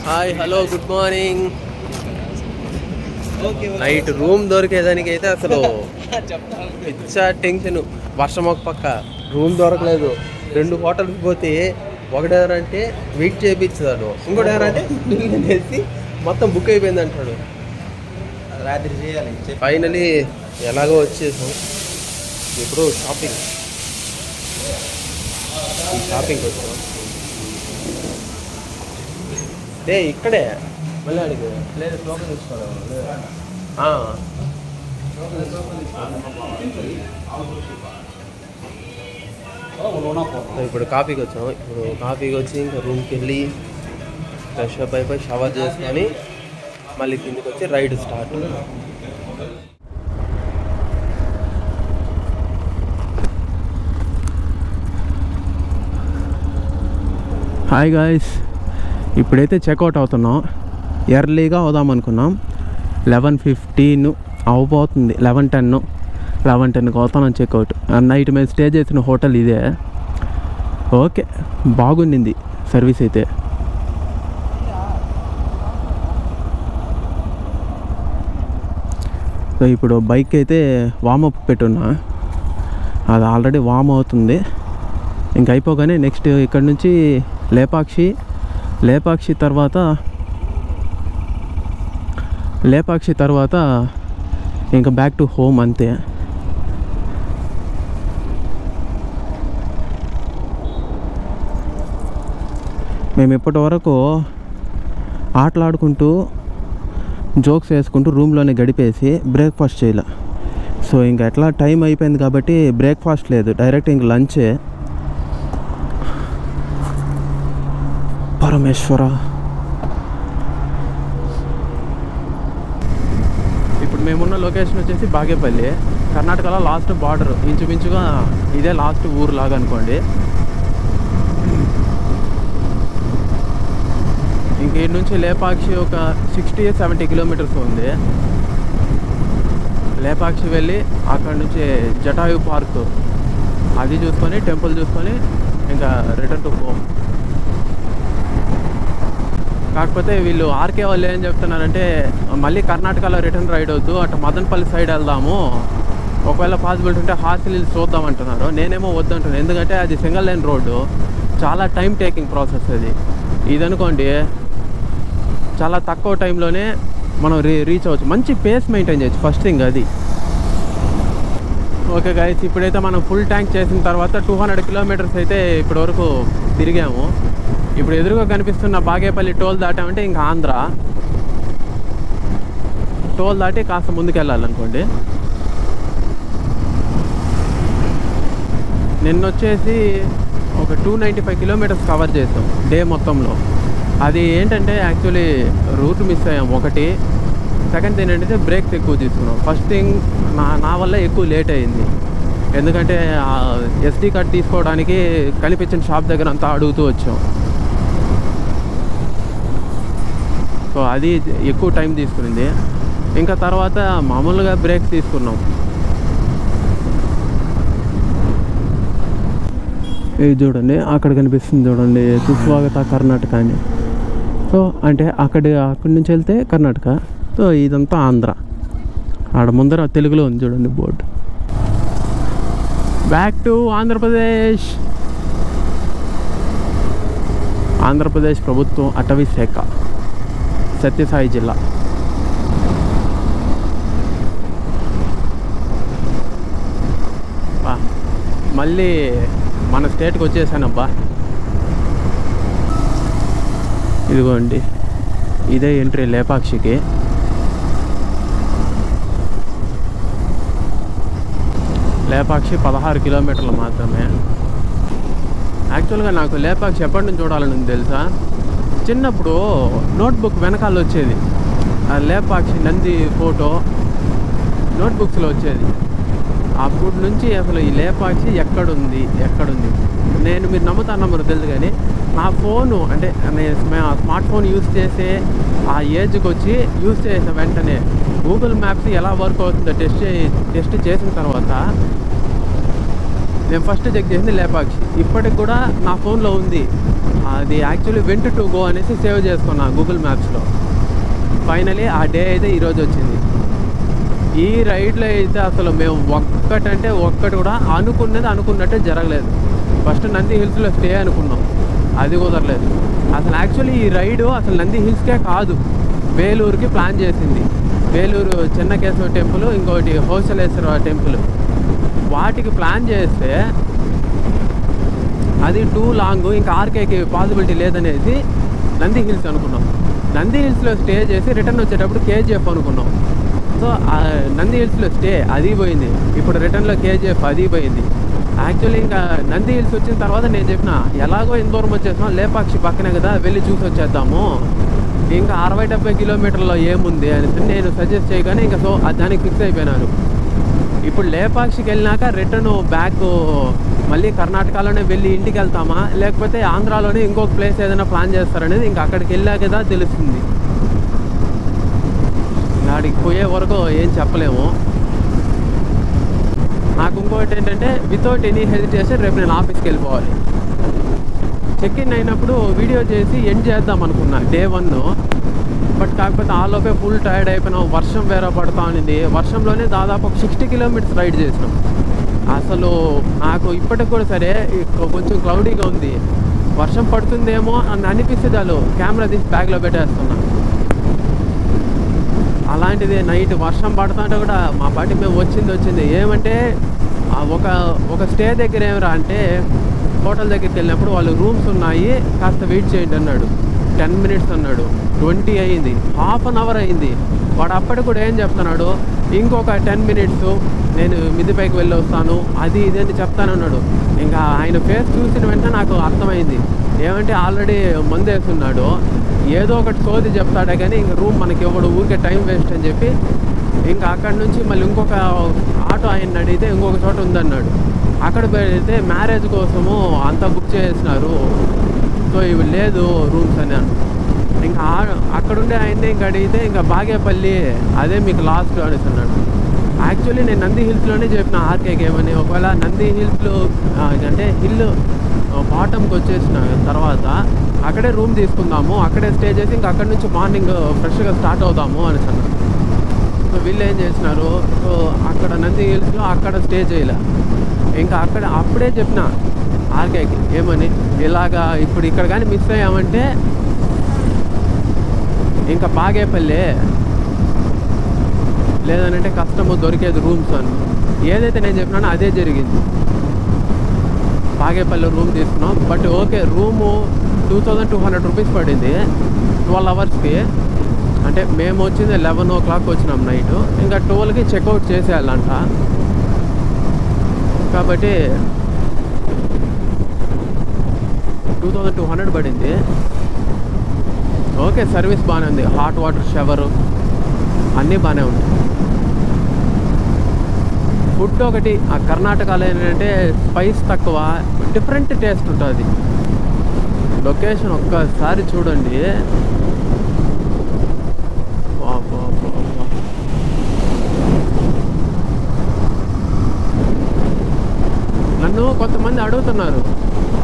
Hi hello good morning. Night room దొరికేదానికి అయితే అసలు పిచ్చా టెన్షన్. వర్షం ఒక పక్క, రూమ్ దొరకలేదు. 2 హోటల్కి పోతే ఒకటేదంటే వెయిట్ చేయించాడు, ఇంకోటి ఏదంటే బిల్లు చేసి మొత్తం బుక్ అయిపోయింది అంటాడు. రాత్రి చేయాలి. ఫైనలీ ఎలాగో వచ్చేసాం. ఇప్పుడు షాపింగ్ వచ్చాం. ఇక్కడే మళ్ళీ అడిగి లేదు టోకెన్ తీసుకోవడం. ఇప్పుడు కాఫీకి వచ్చాం. ఇప్పుడు కాఫీకి వచ్చి ఇంకా రూమ్కి వెళ్ళి ఫ్రెష్ అప్ అయిపోయి షవర్ చేసుకొని మళ్ళీ కిందకి వచ్చి రైడ్ స్టార్ట్. హాయ్ గాయ్స్, ఇప్పుడైతే చెక్అవుట్ అవుతున్నాం. ఎర్లీగా అవుదాం అనుకున్నాం. 11:15 అవబోతుంది. 11:10కి అవుతున్నాం చెక్అవుట్. నైట్ మేము స్టే చేసిన హోటల్ ఇదే. ఓకే, బాగుండింది సర్వీస్ అయితే. సో ఇప్పుడు బైక్ అయితే వామప్ పెట్టున్నా, అది ఆల్రెడీ వామ్ అవుతుంది. ఇంక అయిపోగానే నెక్స్ట్ ఇక్కడ నుంచి లేపాక్షి తర్వాత ఇంకా బ్యాక్ టు హోమ్ అంతే. మేము ఇప్పటి వరకు ఆటలాడుకుంటూ జోక్స్ వేసుకుంటూ రూమ్లోనే గడిపేసి బ్రేక్ఫాస్ట్ చేయలే. సో ఇంక ఎట్లా టైం అయిపోయింది కాబట్టి బ్రేక్ఫాస్ట్ లేదు, డైరెక్ట్ ఇంక లంచే. పరమేశ్వర. ఇప్పుడు మేమున్న లొకేషన్ వచ్చేసి బాగేపల్లి, కర్ణాటకలో లాస్ట్ బార్డర్. ఇంచుమించుగా ఇదే లాస్ట్ ఊరు లాగా అనుకోండి. ఇంక ఈ నుంచి లేపాక్షి ఒక 60-70 కిలోమీటర్స్ ఉంది. లేపాక్షి వెళ్ళి అక్కడ నుంచి జటాయు పార్క్ అది చూసుకొని టెంపుల్ చూసుకొని ఇంకా రిటర్న్ టు హోమ్. కాకపోతే వీళ్ళు ఆర్కే వాళ్ళు ఏం చెప్తున్నారంటే మళ్ళీ కర్ణాటకలో రిటర్న్ రైడ్ వద్దు, అటు మదనపల్లి సైడ్ వెళ్దాము, ఒకవేళ పాసిబిలిటీ ఉంటే హార్సిల్ హిల్స్ చూద్దామంటున్నారు. నేనేమో వద్దంటున్నాను, ఎందుకంటే అది సింగిల్ లైన్ రోడ్డు, చాలా టైం టేకింగ్ ప్రాసెస్ అది. ఇదనుకోండి చాలా తక్కువ టైంలోనే మనం రీచ్ అవ్వచ్చు, మంచి పేస్ మెయింటైన్ చేయొచ్చు. ఫస్ట్ థింగ్ అది. ఓకే గైస్, ఇప్పుడైతే మనం ఫుల్ ట్యాంక్ చేసిన తర్వాత 200 కిలోమీటర్స్ అయితే ఇప్పటివరకు తిరిగాము. ఇప్పుడు ఎదురుగా కనిపిస్తున్న బాగేపల్లి టోల్ దాటామంటే ఇంకా ఆంధ్ర. టోల్ దాటి కాస్త ముందుకెళ్ళాలనుకోండి. నిన్నొచ్చేసి ఒక 295 కిలోమీటర్స్ కవర్ చేసాం డే మొత్తంలో. అది ఏంటంటే యాక్చువల్లీ రూట్ మిస్ అయ్యాం ఒకటి. సెకండ్ థింగ్ ఏంటంటే బ్రేక్స్ ఎక్కువ తీసుకున్నాం. ఫస్ట్ థింగ్ నా వల్ల ఎక్కువ లేట్ అయింది, ఎందుకంటే SD కార్డ్ తీసుకోవడానికి కనిపించిన షాప్ దగ్గర అంతా అడుగుతూ వచ్చాం. సో అది ఎక్కువ టైం తీసుకునింది. ఇంకా తర్వాత మామూలుగా బ్రేక్స్ తీసుకున్నాం. ఇది చూడండి, అక్కడ కనిపిస్తుంది చూడండి, సుస్వాగత కర్ణాటక అని. సో అంటే అక్కడి నుంచి వెళ్తే కర్ణాటక. సో ఇదంతా ఆంధ్ర. ఆడ ముందర తెలుగులో ఉంది చూడండి board. Back to Andhra Pradesh. Andhra Pradesh ప్రభుత్వం అటవీ శాఖ, సత్యసాయి జిల్లా. మళ్ళీ మన స్టేట్కి వచ్చేసానబ్బా. ఇదిగోండి, ఇదే ఎంట్రీ లేపాక్షికి. లేపాక్షి 16 కిలోమీటర్లు మాత్రమే. యాక్చువల్గా నాకు లేపాక్షి ఎప్పటి నుంచి చూడాలని తెలుసా? చిన్నప్పుడు నోట్బుక్ వెనకాల వచ్చేది లేపాక్షి నంది ఫోటో, నోట్బుక్స్లో వచ్చేది. అప్పటి నుంచి అసలు ఈ లేపాక్షి ఎక్కడుంది నేను, మీరు నమ్ముతానమ్మరు తెలుసు కానీ నా ఫోను అంటే నేను స్మార్ట్ ఫోన్ యూజ్ చేసే ఆ ఏజ్కి వచ్చి యూజ్ చేసిన వెంటనే గూగుల్ మ్యాప్స్ ఎలా వర్క్ అవుతుందో టెస్ట్ చేసిన తర్వాత నేను ఫస్ట్ చెక్ చేసింది లేపాక్షి. ఇప్పటికి కూడా నా ఫోన్లో ఉంది. అది యాక్చువల్లీ వెంట్ టు గో అనేసి సేవ్ చేసుకున్నా గూగుల్ మ్యాప్స్లో. ఫైనలీ ఆ డే అయితే ఈరోజు వచ్చింది. ఈ రైడ్లో అయితే అసలు మేము ఒక్కటి కూడా అనుకున్నట్టే జరగలేదు. ఫస్ట్ నంది హిల్స్లో స్టే అనుకున్నాం, అది కుదరలేదు. అసలు యాక్చువల్లీ ఈ రైడు అసలు నంది హిల్స్కే కాదు, వేలూరుకి ప్లాన్ చేసింది. వేలూరు చెన్నకేశవ టెంపుల్, ఇంకోటి హోసలేశ్వర టెంపుల్, వాటికి ప్లాన్ చేస్తే అది టూ లాంగ్, ఇంకా ఆర్కేకి పాసిబిలిటీ లేదనేసి నంది హిల్స్ అనుకున్నాం. నంది హిల్స్లో స్టే చేసి రిటర్న్ వచ్చేటప్పుడు కేజీఎఫ్ అనుకున్నాం. సో నంది హిల్స్లో స్టే అది పోయింది, ఇప్పుడు రిటర్న్లో కేజీఎఫ్ అది పోయింది. యాక్చువల్లీ ఇంకా నంది హిల్స్ వచ్చిన తర్వాత నేను చెప్పిన ఎలాగో ఇంత దూరం వచ్చేసినాం, లేపాక్షి పక్కనే కదా వెళ్ళి చూసి వచ్చేద్దాము, ఇంకా 60-70 కిలోమీటర్లో ఏముంది అనేసి నేను సజెస్ట్ చేయగానే ఇంకా సో దానికి ఫిక్స్ అయిపోయినాను. ఇప్పుడు లేపాక్షికి వెళ్ళినాక రిటర్న్ బ్యాక్ మళ్ళీ కర్ణాటకలోనే వెళ్ళి ఇంటికి వెళ్తామా, లేకపోతే ఆంధ్రాలోనే ఇంకొక ప్లేస్ ఏదైనా ప్లాన్ చేస్తారనేది ఇంకా అక్కడికి వెళ్ళాక కదా తెలుస్తుంది. అక్కడికి పోయే వరకు ఏం చెప్పలేము. నాకు ఇంకోటి ఏంటంటే వితౌట్ ఎనీ హెజిటేషన్ రేపు నేను ఆఫీస్కి వెళ్ళిపోవాలి. చెక్ ఇన్ అయినప్పుడు వీడియో చేసి ఎండ్ చేద్దాం అనుకున్నా డే 1. బట్ కాకపోతే ఆలోపే ఫుల్ టైర్డ్ అయిపోయినాం. వర్షం వేరే పడుతూ ఉంది. వర్షంలోనే దాదాపు ఒక 60 కిలోమీటర్స్ రైడ్ చేసినాం. అసలు నాకు ఇప్పటికి కూడా సరే కొంచెం క్లౌడీగా ఉంది, వర్షం పడుతుందేమో అని అనిపిస్తే చాలు కెమెరా తీసి బ్యాగ్లో పెట్టేస్తున్నా. అలాంటిది నైట్ వర్షం పడుతుంటే కూడా మా పాటి మేము వచ్చింది ఏమంటే ఒక స్టే దగ్గర ఏమరా అంటే హోటల్ దగ్గరికి వెళ్ళినప్పుడు వాళ్ళు రూమ్స్ ఉన్నాయి కాస్త వెయిట్ చేయండి అన్నాడు. 10 మినిట్స్ అన్నాడు, 20 అయింది, హాఫ్ అన్ అవర్ అయింది. వాడు అప్పటికి కూడా ఏం చెప్తున్నాడు, ఇంకొక 10 మినిట్స్ నేను మిద్దిపైకి వెళ్ళి వస్తాను, అది ఇది అని చెప్తానన్నాడు. ఇంకా ఆయన ఫేస్ చూసిన వెంటనే నాకు అర్థమైంది ఏమంటే ఆల్రెడీ మందు వేస్తున్నాడు, ఏదో ఒకటి సోది చెప్తాడే కానీ ఇంక రూమ్ మనకి ఇవ్వడు, ఊరికే టైం వేస్ట్ అని చెప్పి ఇంకా అక్కడి నుంచి మళ్ళీ ఇంకొక ఆటో ఆయన అడిగితే ఇంకొక చోట ఉందన్నాడు. అక్కడ పెడితే మ్యారేజ్ కోసము అంతా బుక్ చేసినారు, సో ఇవి లేదు రూమ్స్ అని. ఇంకా అక్కడుండే ఆయన్ని ఇంకా అడిగితే ఇంకా బాగేపల్లి అదే మీకు లాస్ట్ అనేసి అన్నాడు. యాక్చువల్లీ నేను నంది హిల్స్లోనే చెప్పిన ఆర్కేకి ఏమని, ఒకవేళ నంది హిల్స్లో అంటే హిల్ బాటంకి వచ్చేసిన తర్వాత అక్కడే రూమ్ తీసుకుందాము, అక్కడే స్టే చేసి ఇంకా అక్కడి నుంచి మార్నింగ్ ఫ్రెష్గా స్టార్ట్ అవుదాము అనేసి అన్నారు. సో వీళ్ళు ఏం చేసినారు, సో అక్కడ నంది హిల్స్లో అక్కడ స్టే చేయలే, ఇంకా అప్పుడే చెప్పిన ఆర్కేకి ఏమని, ఇలాగా ఇప్పుడు ఇక్కడ కానీ మిస్ అయ్యామంటే ఇంకా బాగేపల్లె లేదనంటే కష్టము దొరికేది రూమ్స్ అని. ఏదైతే నేను చెప్పినానో అదే జరిగింది. బాగేపల్లి రూమ్ తీసుకున్నాం. బట్ ఓకే, రూము 2200 రూపీస్ పడింది 12 అవర్స్కి. అంటే మేము వచ్చింది 11 o'clock వచ్చినాం నైట్, ఇంకా 12కి చెక్అవుట్ చేసేయాలంట. కాబట్టి 2200 పడింది. ఓకే, సర్వీస్ బాగానే ఉంది, హాట్ వాటర్ షవరు అన్నీ బాగానే ఉంటాయి. ఫుడ్ ఒకటి ఆ కర్ణాటకలో ఏంటంటే స్పైస్ తక్కువ, డిఫరెంట్ టేస్ట్ ఉంటుంది. లొకేషన్ ఒక్కసారి చూడండి, నన్ను కొంతమంది అడుగుతున్నారు,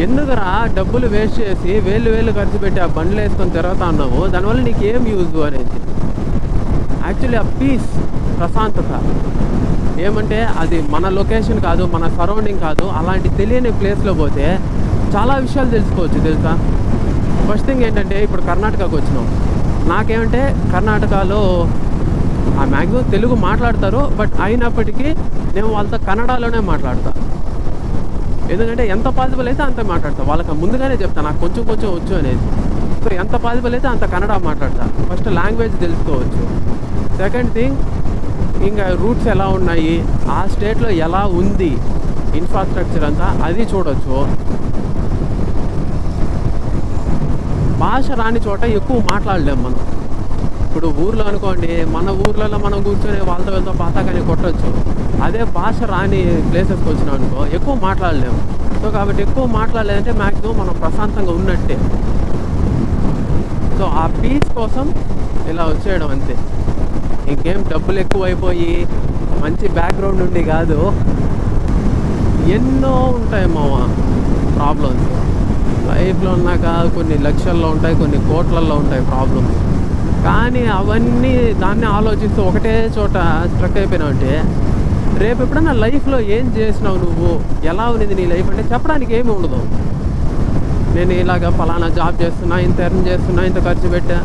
ఎందుకురా డబ్బులు వేస్ట్ చేసి వేలు ఖర్చు పెట్టి ఆ బండ్లు వేసుకొని తిరుగుతా ఉన్నావు, దానివల్ల నీకు ఏం యూజ్ అనేది. యాక్చువల్లీ ఆ పీస్, ప్రశాంతత ఏమంటే అది మన లొకేషన్ కాదు, మన సరౌండింగ్ కాదు, అలాంటి తెలియని ప్లేస్లో పోతే చాలా విషయాలు తెలుసుకోవచ్చు తెలుసా. ఫస్ట్ థింగ్ ఏంటంటే ఇప్పుడు కర్ణాటకకు వచ్చినాం, నాకేమంటే కర్ణాటకలో ఆ మ్యాక్సిమం తెలుగు మాట్లాడతారు, బట్ అయినప్పటికీ నేను వాళ్ళతో కన్నడలోనే మాట్లాడతా. ఎందుకంటే ఎంత పాసిబుల్ అయితే అంత మాట్లాడతా, వాళ్ళకి ముందుగానే చెప్తాను నాకు కొంచెం వచ్చు అనేది. సో ఎంత పాసిబుల్ అయితే అంత కన్నడ మాట్లాడతా. ఫస్ట్ లాంగ్వేజ్ తెలుసుకోవచ్చు. సెకండ్ థింగ్, ఇంకా రూట్స్ ఎలా ఉన్నాయి, ఆ స్టేట్లో ఎలా ఉంది ఇన్ఫ్రాస్ట్రక్చర్ అంతా అది చూడవచ్చు. భాష రాని చోట ఎక్కువ మాట్లాడలేము మనం. ఇప్పుడు ఊర్లో అనుకోండి, మన ఊర్లలో మనం కూర్చొని వాళ్ళతో వెళ్తా పాతాకాని కొట్టచ్చు. అదే భాష రాని ప్లేసెస్కి వచ్చినాం అనుకో ఎక్కువ మాట్లాడలేము. సో కాబట్టి ఎక్కువ మాట్లాడలేదంటే మ్యాక్సిమం మనం ప్రశాంతంగా ఉన్నట్టే. సో ఆ పీస్ కోసం ఇలా వచ్చేయడం అంతే, ఇంకేం డబ్బులు ఎక్కువ అయిపోయి మంచి బ్యాక్గ్రౌండ్ ఉండి కాదు. ఎన్నో ఉంటాయి మామ ప్రాబ్లమ్స్ లైఫ్లో ఉన్నాక. కొన్ని లక్షల్లో ఉంటాయి, కొన్ని కోట్లల్లో ఉంటాయి ప్రాబ్లమ్స్. కానీ అవన్నీ దాన్ని ఆలోచిస్తూ ఒకటే చోట స్ట్రక్ అయిపోయినావు. రేపు ఎప్పుడన్నా లైఫ్లో ఏం చేసినావు, నువ్వు ఎలా ఉన్నది నీ లైఫ్ అంటే చెప్పడానికి ఏమి ఉండదు. నేను ఇలాగ ఫలానా జాబ్ చేస్తున్నా, ఇంత ఎర్న్ చేస్తున్నా, ఇంత ఖర్చు పెట్టా,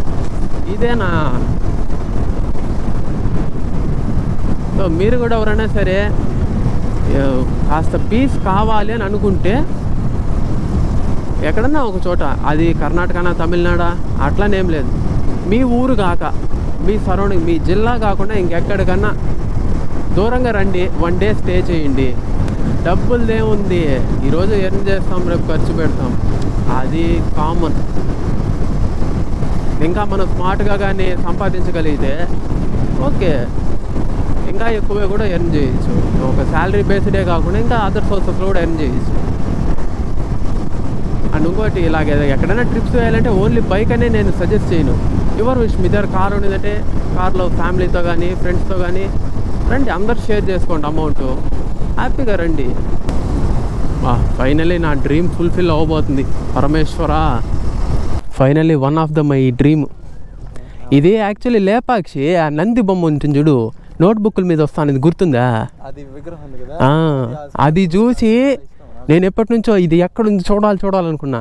ఇదేనా? సో మీరు కూడా ఎవరైనా సరే కాస్త పీస్ కావాలి అని అనుకుంటే ఎక్కడన్నా ఒక చోట, అది కర్ణాటకనా తమిళనాడా అట్లానేం లేదు, మీ ఊరు కాక మీ సరౌండింగ్, మీ జిల్లా కాకుండా ఇంకెక్కడికన్నా దూరంగా రండి, 1 డే స్టే చేయండి. డబ్బులదేముంది, ఈరోజు ఎర్న్ చేస్తాం, రేపు ఖర్చు పెడతాం, అది కామన్. ఇంకా మనం స్మార్ట్గా కానీ సంపాదించగలిగితే ఓకే, ఇంకా ఎక్కువే కూడా ఎర్న్ చేయొచ్చు. ఒక శాలరీ బేస్డే కాకుండా ఇంకా అదర్ సోర్సెస్లో కూడా ఎర్న్ చేయొచ్చు. అండ్ ఇంకోటి ఇలాగే ఎక్కడైనా ట్రిప్స్ వేయాలంటే ఓన్లీ బైక్ అనే నేను సజెస్ట్ చేయను. యువర్ విష్, మీ దగ్గర కార్ ఉండేదంటే కార్లో ఫ్యామిలీతో కానీ ఫ్రెండ్స్తో కానీ రండి, అందరు షేర్ చేసుకోండి అమౌంట్, హ్యాపీగా రండి. ఫైనల్లీ నా డ్రీమ్ ఫుల్ఫిల్ అవ్వబోతుంది. Parameshwara, finally one of the my dream. ఇది యాక్చువల్లీ లేపాక్షి ఆ నంది బొమ్మ ఉంటుంది చూడు, నోట్బుక్ల మీద వస్తాను, గుర్తుందా? అది చూసి నేను ఎప్పటి నుంచో ఇది ఎక్కడుంది చూడాలనుకున్నా.